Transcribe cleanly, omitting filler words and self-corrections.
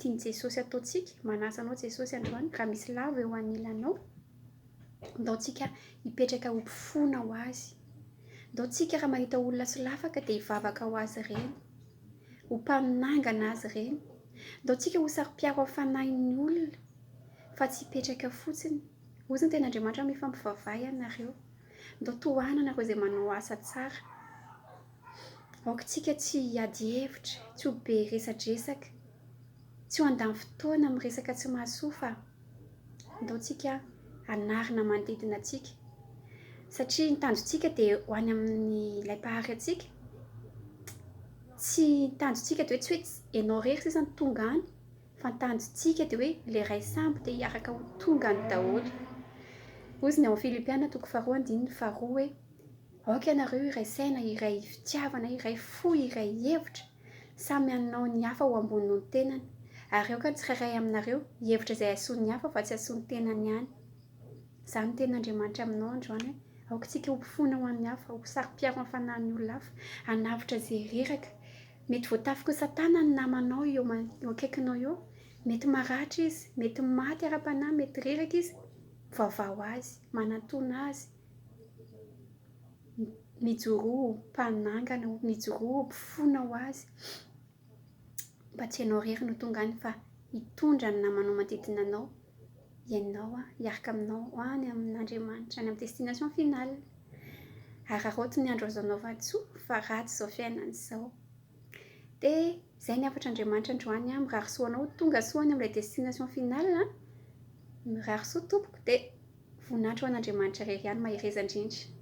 tiany Jesosy ataontsika, manasanao Jesosy androany raha misy lava eo anilanao, ndaontsika hipetraka ho mpifoana ho azy. Ndaontsika raha mahita olona tsy lafaka dia hivavaka ho azy ireny, ho mpaminangana azy ireny. Ndaontsika ho sari-piaro hafanahin'ny olona fa tsy hipetraka fotsiny. Hoy ny ten'Andriamanitra mifampivavaha ianareo. Ndao tohana anareo izay manao asa tsara. Aokantsika tsy hiady hevitra, tsy ho be resadresaka, tsy ho andany fotoana amin'ny resaka tsy mahasoa fa ndaontsika anarina manodidina antsika. Satria ny tanjontsika dia ho any amin'ny ilay mpahary antsika. Tsy ny tanjontsika dia hoe ianao rery sisa ny tonga any, fa ny tanjontsika dia hoe ilay iray samby dia hiaraka ho tonga any daholo. Hoy ny ao amin'ny Filipiana 4:2 hoe aoka ianareo iray saina, iray fitiavana, iray fo, iray hevitra, samy manao ny hafa ho ambony ny tenany. Ary aoka ny tsirairay aminareo hevitra izay hahasoany hafa fa tsy hahasoany tenany ihany. Izany ten'Andriamanitra aminao androany hoe aokantsika ho mpifoana ho an'ny hafa, ho sari-piaro hafanahin'ny olona hafa, hanavotra izay reraka. Mety voatafiky Satana ny namanao eo akaikinao eo, mety maratra izy, mety maty ara-panahy, mety reraka izy. Vaovao azy, manantona azy, mijoroa, mpanangana, mijoroa, mpifoana ho azy. Mba tsy ianao rery no tonga any fa hitondra ny namanao manodidina anao, ianao hiaraka aminao ho any amin'Andriamanitra, any amin'ny destination finale. Araroty ny andro azo anaovantsika fa ratsy izao fiainana izao. Dia izay ny hafatr'Andriamanitra androany mirary soanao tonga soa any amin'ilay destination finale. Mirary soa tompoko dia voninahitra ho an'Andriamanitra irery ihany mahereza indrindra.